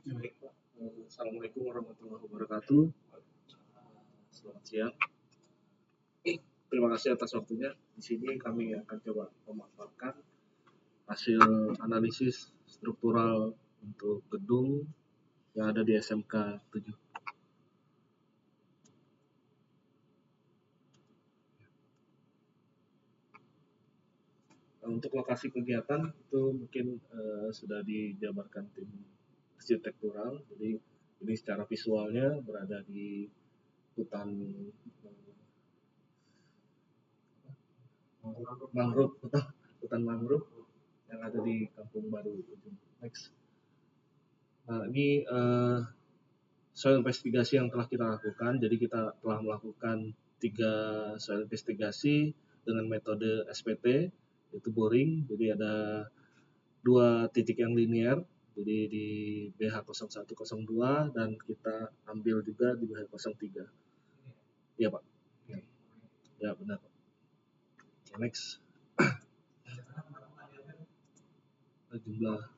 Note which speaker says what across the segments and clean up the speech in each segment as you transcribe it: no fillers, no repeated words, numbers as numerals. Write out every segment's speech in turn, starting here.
Speaker 1: Baik, Pak. Assalamualaikum warahmatullahi wabarakatuh. Selamat siang. Terima kasih atas waktunya. Di sini kami akan coba memanfaatkan hasil analisis struktural untuk gedung yang ada di SMK 7. Untuk lokasi kegiatan itu mungkin sudah dijabarkan tim arsitektural. Jadi ini secara visualnya berada di hutan mangrove, hutan mangrove yang ada di Kampung Baru Ujung. Next. Nah, ini soal investigasi yang telah kita lakukan. Jadi kita telah melakukan 3 soal investigasi dengan metode SPT, yaitu boring. Jadi ada 2 titik yang linear, jadi di BH0102 dan kita ambil juga di BH03. Iya, Pak. Ya, benar. Okay, next. Jumlah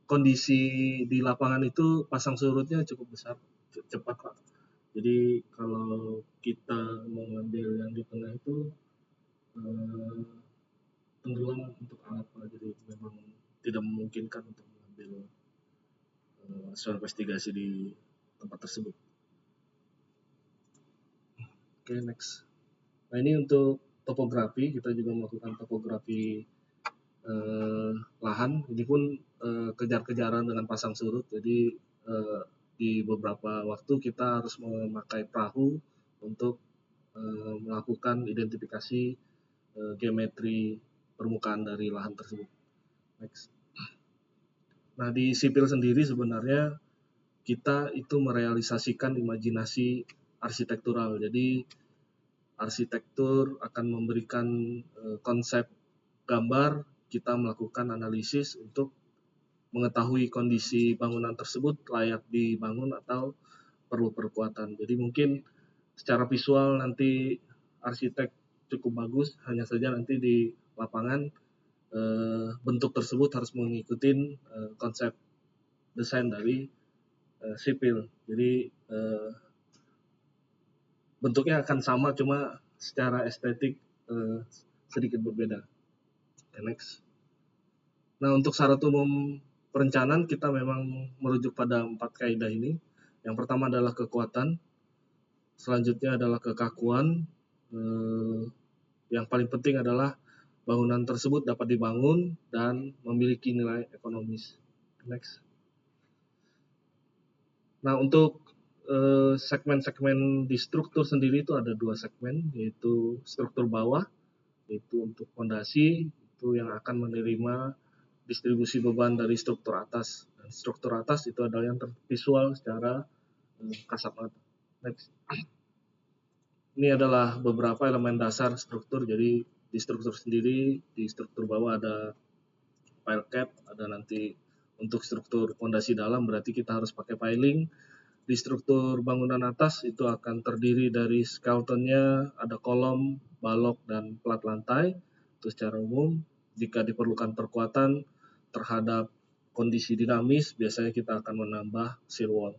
Speaker 1: kondisi di lapangan itu pasang surutnya cukup besar, cepat, Pak. Jadi kalau kita mau ngambil yang di tengah itu tenggelam untuk apa, jadi memang tidak memungkinkan untuk mengambil soal investigasi di tempat tersebut. Oke, next. Nah, ini untuk topografi, kita juga melakukan topografi lahan. Ini pun kejar-kejaran dengan pasang surut, jadi di beberapa waktu kita harus memakai perahu untuk melakukan identifikasi geometri permukaan dari lahan tersebut. Next. Nah, di sipil sendiri sebenarnya kita itu merealisasikan imajinasi arsitektural. Jadi arsitektur akan memberikan konsep gambar, kita melakukan analisis untuk mengetahui kondisi bangunan tersebut layak dibangun atau perlu perkuatan. Jadi mungkin secara visual nanti arsitek cukup bagus, hanya saja nanti di lapangan bentuk tersebut harus mengikuti konsep desain dari sipil. Jadi bentuknya akan sama, cuma secara estetik sedikit berbeda. Okay, next. Nah, untuk syarat umum perencanaan kita memang merujuk pada 4 kaidah ini. Yang pertama adalah kekuatan, selanjutnya adalah kekakuan, yang paling penting adalah bangunan tersebut dapat dibangun dan memiliki nilai ekonomis. Next. Nah, untuk segmen-segmen di struktur sendiri itu ada 2 segmen, yaitu struktur bawah, yaitu untuk fondasi, itu yang akan menerima distribusi beban dari struktur atas. Dan struktur atas itu adalah yang tervisual secara kasat mata. Next. Ini adalah beberapa elemen dasar struktur. Jadi di struktur sendiri, di struktur bawah ada pile cap, ada nanti untuk struktur fondasi dalam berarti kita harus pakai piling. Di struktur bangunan atas itu akan terdiri dari skeletonnya, ada kolom, balok, dan plat lantai. Itu secara umum. Jika diperlukan perkuatan terhadap kondisi dinamis, biasanya kita akan menambah shear wall.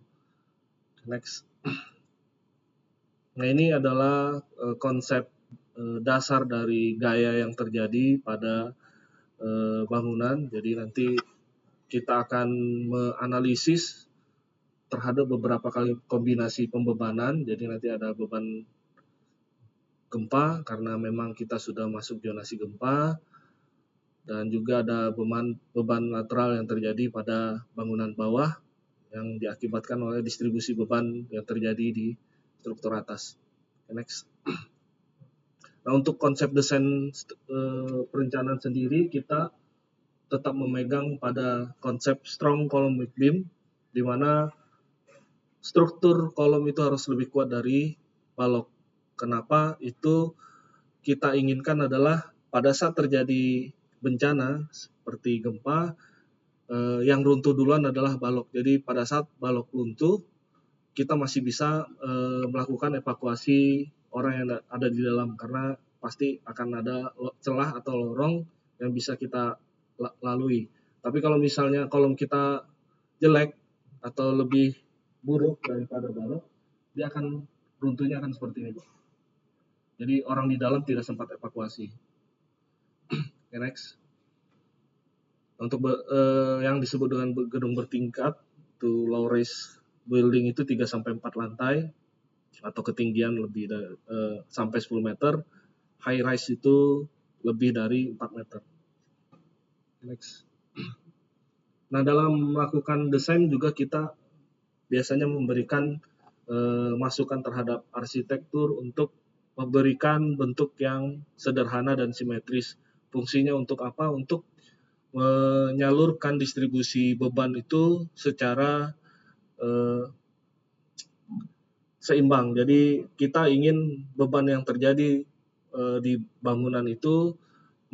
Speaker 1: Next. Nah, ini adalah konsep dasar dari gaya yang terjadi pada bangunan. Jadi nanti kita akan menganalisis terhadap beberapa kali kombinasi pembebanan. Jadi nanti ada beban gempa karena memang kita sudah masuk zonasi gempa, dan juga ada beban lateral yang terjadi pada bangunan bawah yang diakibatkan oleh distribusi beban yang terjadi di struktur atas. Next. Nah, untuk konsep desain perencanaan sendiri kita tetap memegang pada konsep strong column weak beam, di mana struktur kolom itu harus lebih kuat dari balok. Kenapa? Itu kita inginkan adalah pada saat terjadi bencana seperti gempa, yang runtuh duluan adalah balok. Jadi pada saat balok runtuh, kita masih bisa melakukan evakuasi orang yang ada di dalam, karena pasti akan ada celah atau lorong yang bisa kita lalui. Tapi kalau misalnya kolom kita jelek atau lebih buruk daripada balok, dia akan runtuhnya akan seperti ini, Pak. Jadi orang di dalam tidak sempat evakuasi. Okay, next. Untuk yang disebut dengan gedung bertingkat, itu low rise building itu 3-4 lantai atau ketinggian lebih dari, sampai 10 meter. High rise itu lebih dari 4 meter. Next. Nah, dalam melakukan desain juga kita biasanya memberikan masukan terhadap arsitektur untuk memberikan bentuk yang sederhana dan simetris. Fungsinya untuk apa? Untuk menyalurkan distribusi beban itu secara seimbang. Jadi kita ingin beban yang terjadi di bangunan itu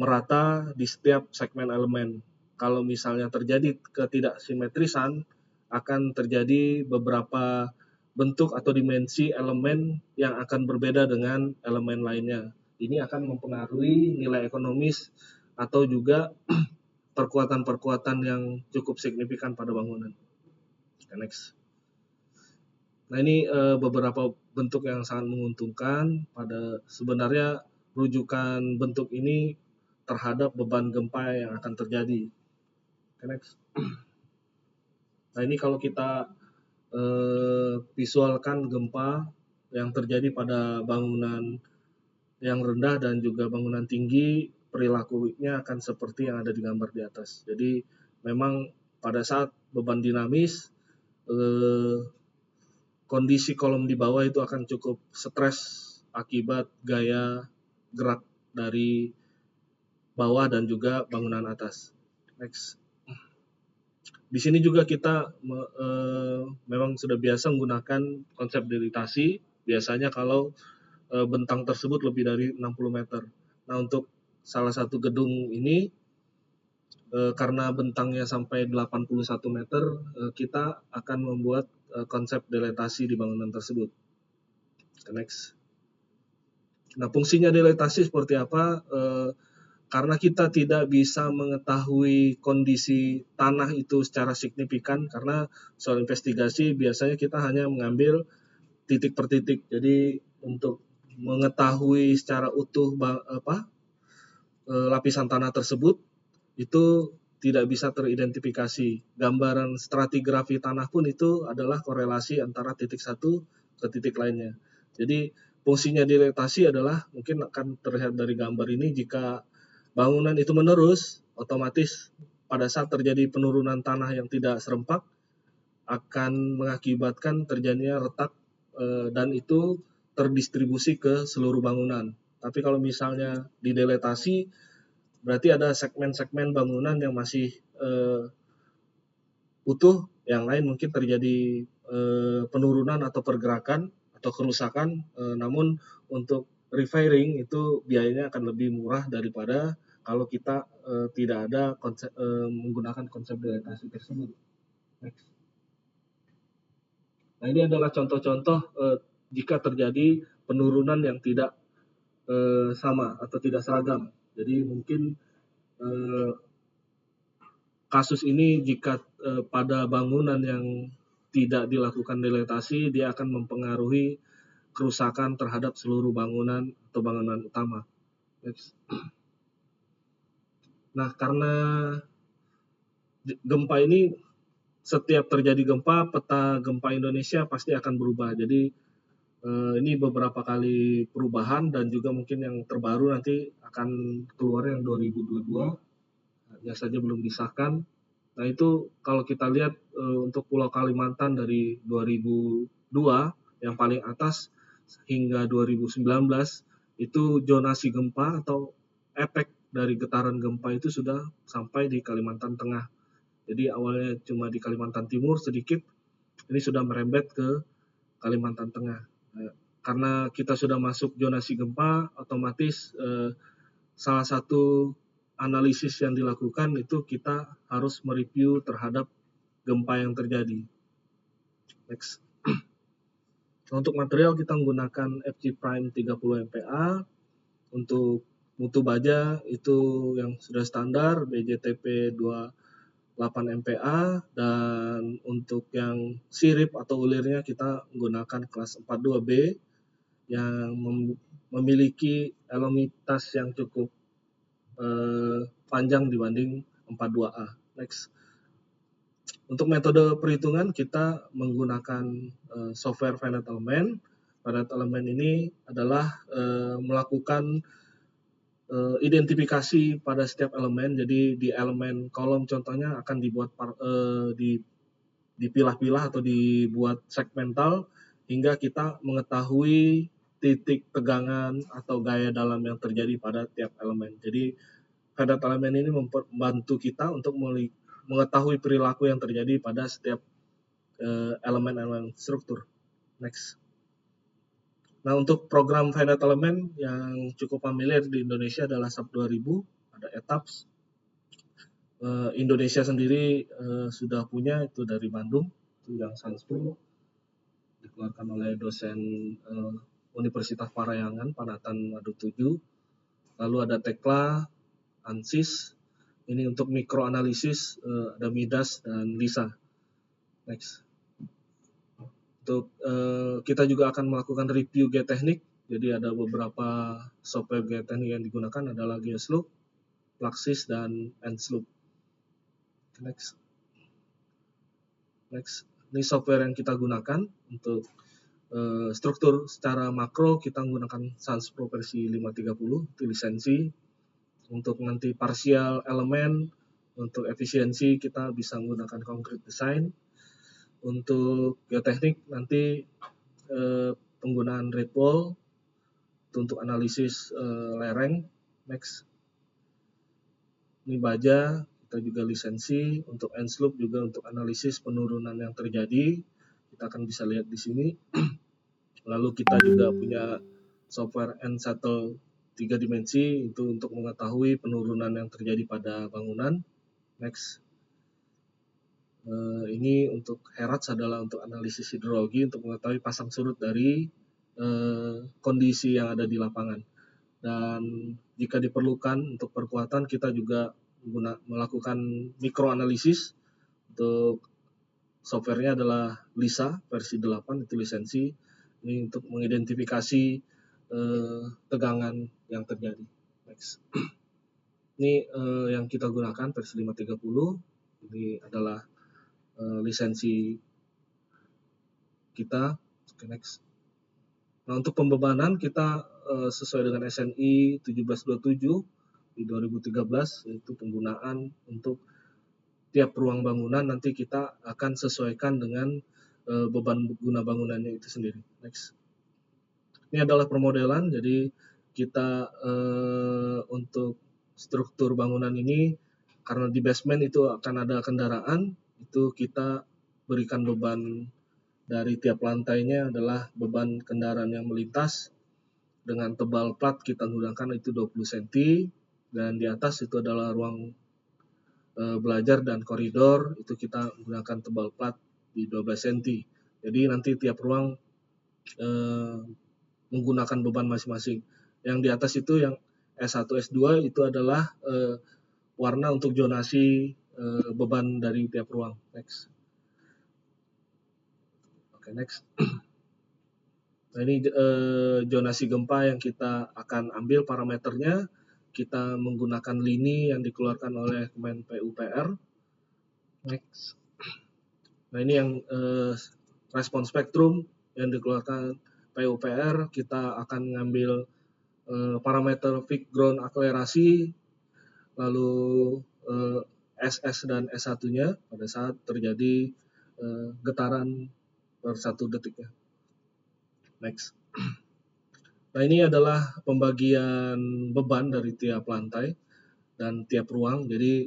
Speaker 1: merata di setiap segmen elemen. Kalau misalnya terjadi ketidaksimetrisan, akan terjadi beberapa bentuk atau dimensi elemen yang akan berbeda dengan elemen lainnya. Ini akan mempengaruhi nilai ekonomis atau juga perkuatan-perkuatan yang cukup signifikan pada bangunan. Next. Nah, ini beberapa bentuk yang sangat menguntungkan. Pada sebenarnya rujukan bentuk ini terhadap beban gempa yang akan terjadi. Next. Nah, ini kalau kita visualkan gempa yang terjadi pada bangunan yang rendah dan juga bangunan tinggi, perilakunya akan seperti yang ada di gambar di atas. Jadi memang pada saat beban dinamis, kondisi kolom di bawah itu akan cukup stres akibat gaya gerak dari bawah dan juga bangunan atas. Next. Di sini juga kita memang sudah biasa menggunakan konsep dilatasi. Biasanya kalau bentang tersebut lebih dari 60 meter. Nah, untuk salah satu gedung ini karena bentangnya sampai 81 meter, kita akan membuat konsep dilatasi di bangunan tersebut. Next. Nah, fungsinya dilatasi seperti apa? Karena kita tidak bisa mengetahui kondisi tanah itu secara signifikan, karena soal investigasi biasanya kita hanya mengambil titik per titik. Jadi untuk mengetahui secara utuh lapisan tanah tersebut itu tidak bisa teridentifikasi. Gambaran stratigrafi tanah pun itu adalah korelasi antara titik satu ke titik lainnya. Jadi fungsinya dilatasi adalah, mungkin akan terlihat dari gambar ini, jika bangunan itu menerus, otomatis pada saat terjadi penurunan tanah yang tidak serempak akan mengakibatkan terjadinya retak dan itu terdistribusi ke seluruh bangunan. Tapi kalau misalnya dideletasi, berarti ada segmen-segmen bangunan yang masih utuh, yang lain mungkin terjadi penurunan atau pergerakan atau kerusakan, namun untuk rewiring itu biayanya akan lebih murah daripada kalau kita tidak ada menggunakan konsep dilatasi tersebut. Next. Nah, ini adalah contoh-contoh jika terjadi penurunan yang tidak sama atau tidak seragam. Jadi mungkin kasus ini jika pada bangunan yang tidak dilakukan dilatasi, dia akan mempengaruhi kerusakan terhadap seluruh bangunan atau bangunan utama. Next. Nah, karena gempa ini, setiap terjadi gempa, peta gempa Indonesia pasti akan berubah. Jadi ini beberapa kali perubahan dan juga mungkin yang terbaru nanti akan keluar yang 2022, yang saja belum disahkan. Nah, itu kalau kita lihat untuk Pulau Kalimantan dari 2002 yang paling atas hingga 2019 itu zonasi gempa atau efek dari getaran gempa itu sudah sampai di Kalimantan Tengah. Jadi awalnya cuma di Kalimantan Timur sedikit, ini sudah merembet ke Kalimantan Tengah. Karena kita sudah masuk zonasi gempa, otomatis salah satu analisis yang dilakukan itu kita harus mereview terhadap gempa yang terjadi. Next. Untuk material kita menggunakan FG Prime 30 MPa. Untuk mutu baja itu yang sudah standar BJTP 2 8 MPa, dan untuk yang sirip atau ulirnya kita menggunakan kelas 42B yang memiliki elomitas yang cukup panjang dibanding 42A. Next. Untuk metode perhitungan kita menggunakan software finite element. Finite element ini adalah melakukan identifikasi pada setiap elemen. Jadi di elemen kolom contohnya akan dibuat dipilah-pilah atau dibuat segmental hingga kita mengetahui titik tegangan atau gaya dalam yang terjadi pada tiap elemen. Jadi finite element ini membantu kita untuk mengetahui perilaku yang terjadi pada setiap elemen-elemen struktur. Next. Nah, untuk program finite element yang cukup familiar di Indonesia adalah SAP 2000, ada ETAPS. Indonesia sendiri sudah punya, itu dari Bandung, itu yang Sanspro, dikeluarkan oleh dosen Universitas Parayangan, Panatan Madu 7. Lalu ada Tekla, ANSYS, ini untuk mikroanalisis, ada Midas dan LISA. Next. Untuk kita juga akan melakukan review geoteknik. Jadi ada beberapa software geoteknik yang digunakan adalah GeoSloop, Fluxys, dan Ensloop. Next. Ini software yang kita gunakan untuk struktur secara makro. Kita menggunakan Sanspro versi 530, itu lisensi. Untuk nanti parsial elemen, untuk efisiensi kita bisa menggunakan Concrete Design. Untuk geoteknik nanti penggunaan Redwall untuk analisis lereng. Next. Ini baja, kita juga lisensi. Untuk Ensloop juga untuk analisis penurunan yang terjadi. Kita akan bisa lihat di sini. Lalu kita juga punya software Nsettle 3 dimensi, itu untuk mengetahui penurunan yang terjadi pada bangunan. Next. Ini untuk HERATS adalah untuk analisis hidrologi, untuk mengetahui pasang surut dari kondisi yang ada di lapangan. Dan jika diperlukan untuk perkuatan, kita juga melakukan mikroanalisis. Untuk softwarenya adalah LISA versi 8, itu lisensi. Ini untuk mengidentifikasi tegangan yang terjadi. Next. Ini yang kita gunakan versi 530. Ini adalah lisensi kita. Okay, next. Nah, untuk pembebanan kita sesuai dengan SNI 1727 di 2013, yaitu penggunaan untuk tiap ruang bangunan nanti kita akan sesuaikan dengan beban guna bangunannya itu sendiri. Next. Ini adalah permodelan, jadi kita untuk struktur bangunan ini, karena di basement itu akan ada kendaraan, itu kita berikan beban dari tiap lantainya adalah beban kendaraan yang melintas. Dengan tebal plat kita gunakan itu 20 cm, dan di atas itu adalah ruang belajar dan koridor, itu kita gunakan tebal plat di 12 cm. Jadi nanti tiap ruang menggunakan beban masing-masing. Yang di atas itu yang S1, S2 itu adalah warna untuk zonasi beban dari tiap ruang. Next. Oke, next. Nah, ini zonasi gempa yang kita akan ambil parameternya. Kita menggunakan lini yang dikeluarkan oleh Kemen PUPR. Next. Nah, ini yang respon spektrum yang dikeluarkan PUPR. Kita akan mengambil parameter peak ground akselerasi, lalu SS dan S1-nya pada saat terjadi getaran per 1 detiknya. Next. Nah, ini adalah pembagian beban dari tiap lantai dan tiap ruang. Jadi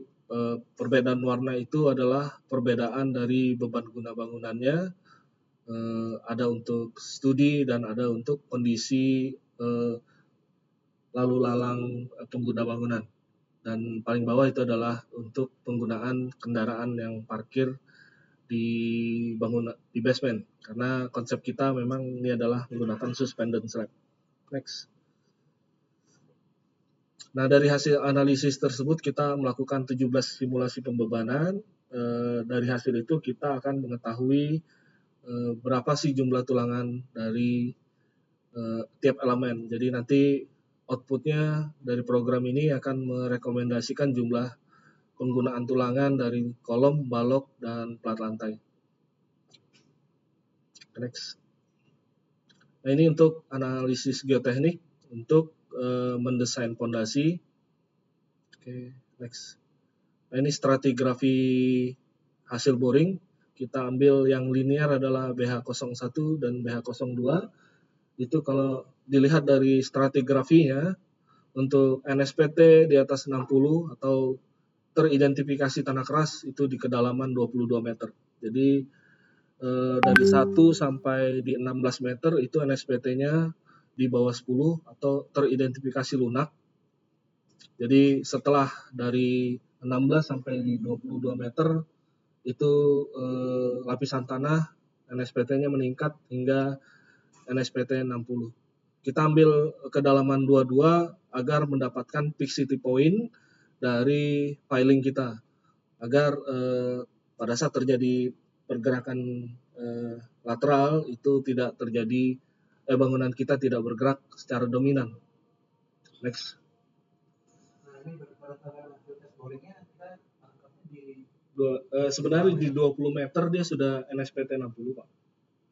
Speaker 1: perbedaan warna itu adalah perbedaan dari beban guna bangunannya. Ada untuk studi dan ada untuk kondisi lalu lalang pengguna bangunan. Dan paling bawah itu adalah untuk penggunaan kendaraan yang parkir di basement, karena konsep kita memang ini adalah menggunakan suspended slab. Next. Nah, dari hasil analisis tersebut kita melakukan 17 simulasi pembebanan. dari hasil itu kita akan mengetahui berapa sih jumlah tulangan dari tiap elemen. Jadi nanti outputnya dari program ini akan merekomendasikan jumlah penggunaan tulangan dari kolom, balok, dan plat lantai. Next. Nah, ini untuk analisis geoteknik untuk mendesain fondasi. Oke, next. Nah, ini stratigrafi hasil boring. Kita ambil yang linear adalah BH01 dan BH02. Itu kalau dilihat dari stratigrafinya, untuk NSPT di atas 60 atau teridentifikasi tanah keras itu di kedalaman 22 meter. Jadi dari 1 sampai di 16 meter itu NSPT-nya di bawah 10 atau teridentifikasi lunak. Jadi setelah dari 16 sampai di 22 meter itu lapisan tanah NSPT-nya meningkat hingga NSPT 60. Kita ambil kedalaman 22 agar mendapatkan fixity point dari filing kita, agar pada saat terjadi pergerakan lateral itu tidak terjadi, bangunan kita tidak bergerak secara dominan. Next.
Speaker 2: Nah, ini berdasarkan hasil tes boringnya kita angkatnya di
Speaker 1: sebenarnya di 20 meter dia sudah NSPT 60, Pak.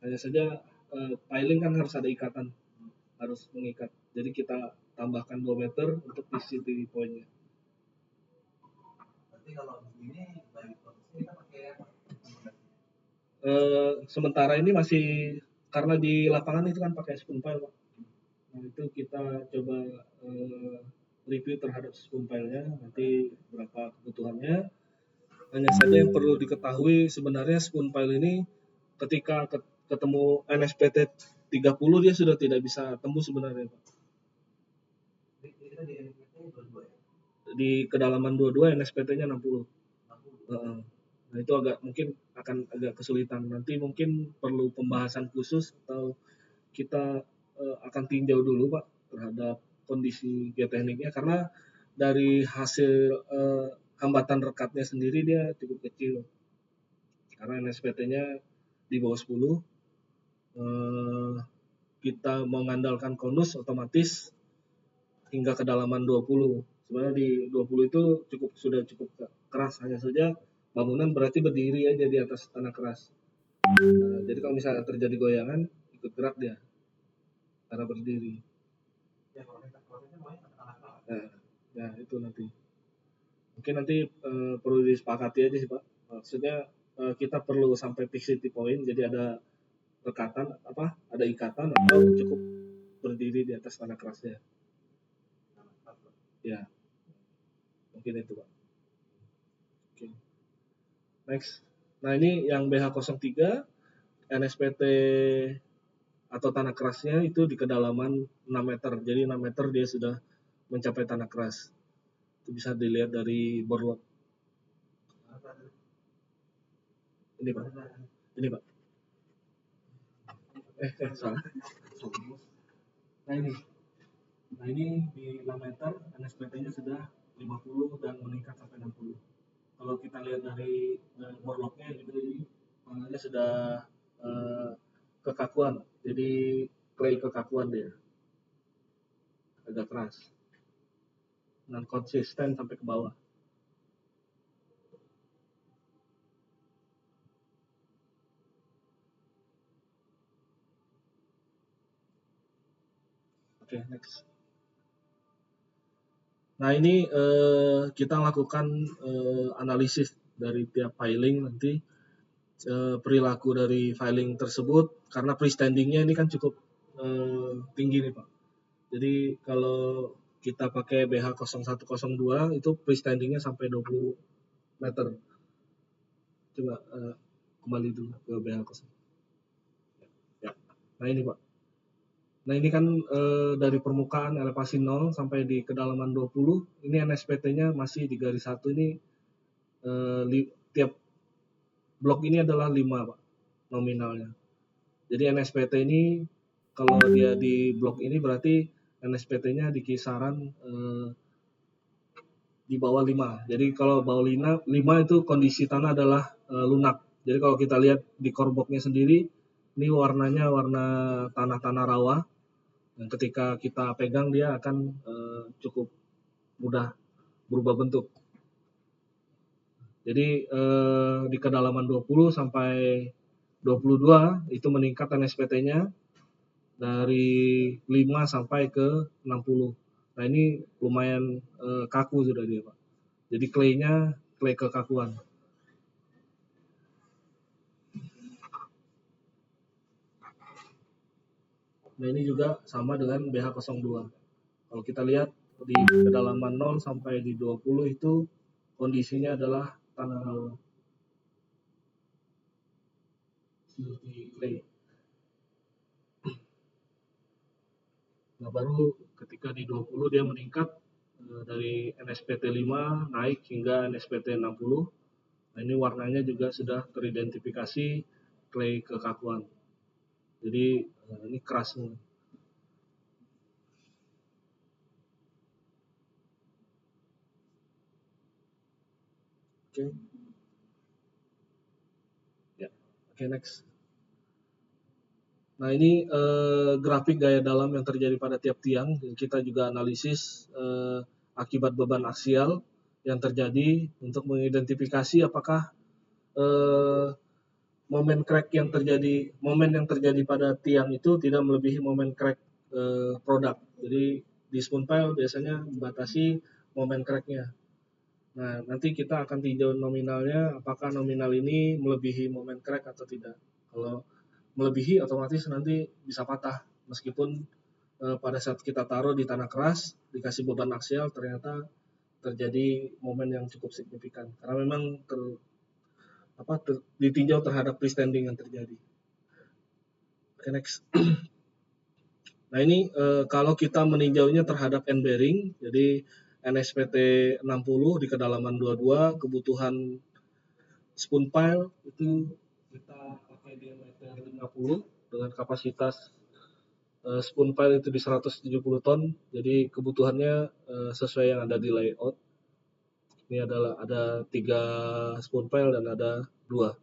Speaker 1: Hanya saja piling kan harus ada ikatan, harus mengikat. Jadi kita tambahkan 2 meter untuk fixity point-nya.
Speaker 2: berarti kalau begini dari produksi kita pakai apa?
Speaker 1: Sementara ini masih karena di lapangan itu kan pakai spoon pile, Pak. Nah, itu kita coba review terhadap spoon pile-nya, nanti berapa kebutuhannya. Hanya saja yang perlu diketahui sebenarnya spoon pile ini ketika ketemu NSPT 30 dia sudah tidak bisa tembus sebenarnya, Pak.
Speaker 2: Kita di NPT 22 ya?
Speaker 1: Di kedalaman 22 NSPT-nya 60. Nah, itu mungkin akan agak kesulitan. Nanti mungkin perlu pembahasan khusus atau kita akan tinjau dulu, Pak, terhadap kondisi geotekniknya, karena dari hasil hambatan rekatnya sendiri dia cukup kecil. Karena NSPT-nya di bawah 10, kita mengandalkan konus otomatis hingga kedalaman 20. Sebenarnya di 20 itu sudah cukup keras, hanya saja bangunan berarti berdiri aja di atas tanah keras. Jadi kalau misalnya terjadi goyangan ikut gerak dia karena berdiri.
Speaker 2: Ya, kalau kita prosesnya maunya tanah keras.
Speaker 1: Ya itu nanti. Mungkin nanti perlu disepakati aja sih, Pak. Maksudnya kita perlu sampai fixity point, jadi ada rekatan ada ikatan atau cukup berdiri di atas tanah kerasnya. Ya. Mungkin itu, Pak. Oke. Next. Nah, ini yang BH03 NSPT atau tanah kerasnya itu di kedalaman 6 meter. Jadi 6 meter dia sudah mencapai tanah keras. Itu bisa dilihat dari borlog. Ini, Pak. Ini, Pak. Salah. Nah, ini. Nah, ini di 6 meter NSPT-nya sudah 50 dan meningkat sampai 60. Kalau kita lihat dari borlognya itu tanahnya sudah kekakuan. Jadi clay kekakuan dia. Agak keras. Dan konsisten sampai ke bawah. Oke, next. Nah, ini kita lakukan analisis dari tiap filing nanti, perilaku dari filing tersebut, karena freestanding-nya ini kan cukup tinggi nih, Pak. Jadi kalau kita pakai BH0102 itu freestanding-nya sampai 20 meter. Coba kembali dulu ke BH01. Ya. Nah, ini, Pak. Nah, ini kan dari permukaan elevasi 0 sampai di kedalaman 20, ini NSPT-nya masih di garis 1 ini, tiap blok ini adalah 5, Pak, nominalnya. Jadi NSPT ini kalau dia di blok ini berarti NSPT-nya di kisaran di bawah 5. Jadi kalau bawah 5 itu kondisi tanah adalah lunak. Jadi kalau kita lihat di korboknya sendiri, ini warnanya warna tanah-tanah rawa. Dan ketika kita pegang dia akan cukup mudah berubah bentuk. Jadi di kedalaman 20 sampai 22 itu meningkat NSPT-nya dari 5 sampai ke 60. Nah ini lumayan kaku sudah dia Pak. Jadi clay-nya clay kekakuan. Nah ini juga sama dengan BH02. Kalau kita lihat di kedalaman 0 sampai di 20 itu kondisinya adalah tanah rawa. Seperti clay. Nah baru ketika di 20 dia meningkat dari NSPT 5 naik hingga NSPT 60. Nah ini warnanya juga sudah teridentifikasi clay kekakuan. Jadi ini keras semua. Oke. Ya. Oke, next. Nah ini grafik gaya dalam yang terjadi pada tiap tiang. Kita juga analisis akibat beban aksial yang terjadi untuk mengidentifikasi apakah momen yang terjadi pada tiang itu tidak melebihi momen crack produk. Jadi di spoon pile biasanya membatasi momen cracknya. Nah nanti kita akan tinjau nominalnya, apakah nominal ini melebihi momen crack atau tidak. Kalau melebihi otomatis nanti bisa patah meskipun pada saat kita taruh di tanah keras dikasih beban aksial ternyata terjadi momen yang cukup signifikan karena memang ditinjau terhadap freestanding yang terjadi. Oke, next. Nah ini kalau kita meninjaunya terhadap end bearing, jadi NSPT 60 di kedalaman 22, kebutuhan spoon pile itu kita pakai diameter 50 dengan kapasitas spoon pile itu di 170 ton, jadi kebutuhannya sesuai yang ada di layout. Ini adalah ada 3 spoon pile dan ada 2.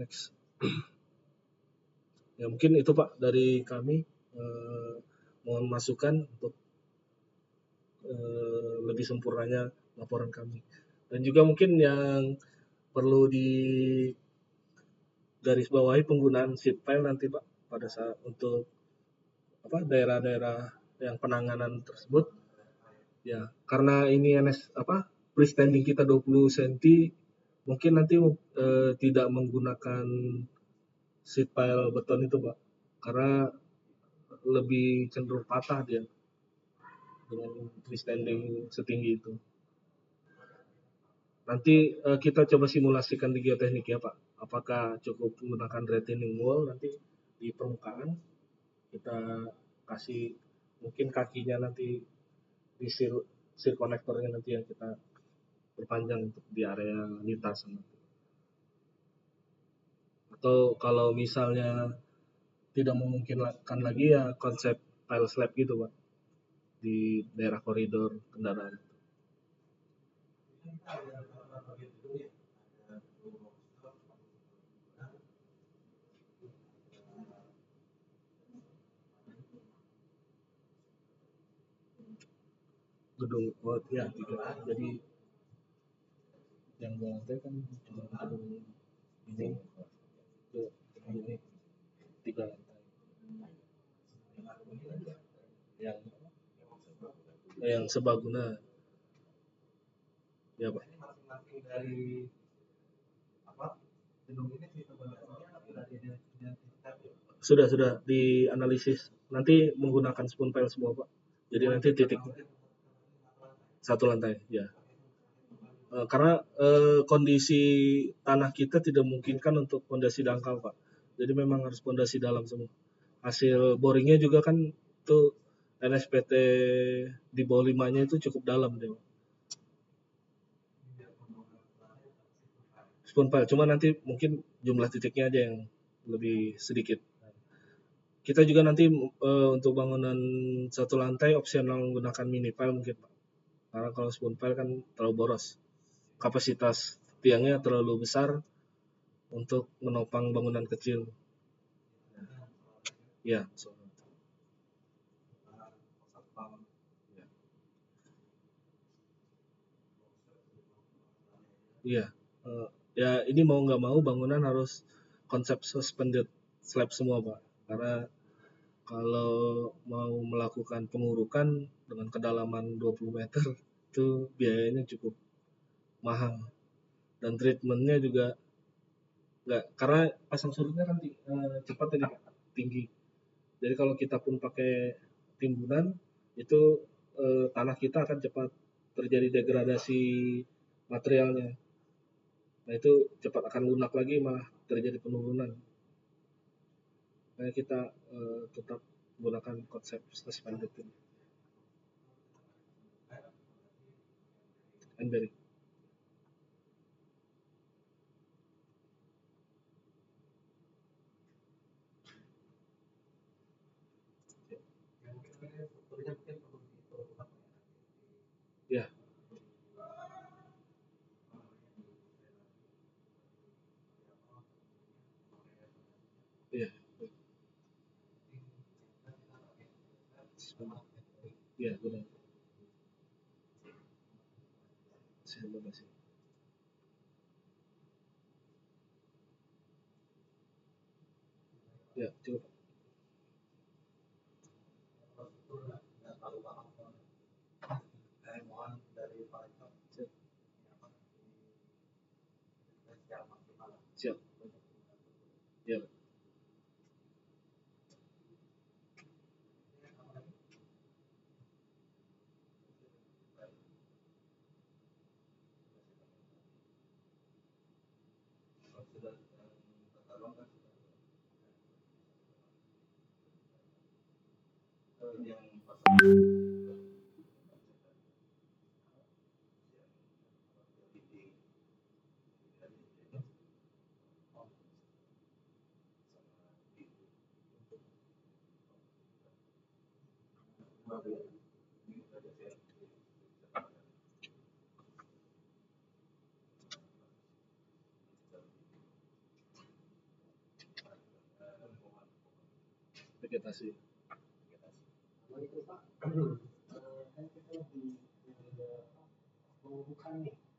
Speaker 1: Next. Ya mungkin itu Pak dari kami. Mohon masukan untuk lebih sempurnanya laporan kami. Dan juga mungkin yang perlu di garis bawahi penggunaan sheet pile nanti Pak pada saat untuk daerah-daerah yang penanganan tersebut. Ya, karena ini freestanding kita 20 cm, mungkin nanti tidak menggunakan sheet pile beton itu Pak. Karena lebih cenderung patah dia dengan freestanding setinggi itu. Nanti kita coba simulasikan di geoteknik ya Pak. Apakah cukup menggunakan retaining wall nanti di permukaan kita kasih mungkin kakinya nanti di seal connectornya nanti yang kita perpanjang untuk di area lintasan. Atau kalau misalnya tidak memungkinkan lagi ya konsep tile slab gitu Pak di daerah koridor kendaraan. Gedung ya 3. Jadi yang 2 lantai kan cuma gedung ini 3 lantai. Yang sebaguna ya Pak.
Speaker 2: Dari gedung ini sistem sudah diidentifikasi.
Speaker 1: Sudah dianalisis. Nanti menggunakan spoon pile semua Pak. Jadi nanti titik 1 lantai ya. Karena kondisi tanah kita tidak memungkinkan untuk fondasi dangkal Pak. Jadi memang harus fondasi dalam semua. Hasil boringnya juga kan itu NSPT di bawah 5-nya itu cukup dalam deh. Spoon pile, cuma nanti mungkin jumlah titiknya aja yang lebih sedikit. Kita juga nanti untuk bangunan 1 lantai opsional menggunakan mini pile mungkin Pak. Karena kalau spoon pile kan terlalu boros. Kapasitas tiangnya terlalu besar untuk menopang bangunan kecil. Ya, iya. Ya ini mau nggak mau bangunan harus konsep suspended slab semua, Pak. Karena kalau mau melakukan pengurukan dengan kedalaman 20 meter itu biayanya cukup mahal. Dan treatmentnya juga nggak, karena pasang surutnya kan cepat tadi, Pak, tinggi. Jadi kalau kita pun pakai timbunan itu tanah kita akan cepat terjadi degradasi materialnya. Nah itu cepat akan lunak lagi, malah terjadi penurunan. Makanya kita tetap menggunakan konsep suspended ini. Emberi. Ya, iya. Iya, benar. Terima kasih. Ya, cukup. Siap. Ya. Vegetasi.
Speaker 2: Kalau itu Pak, kan kita lebih pengurukan nih.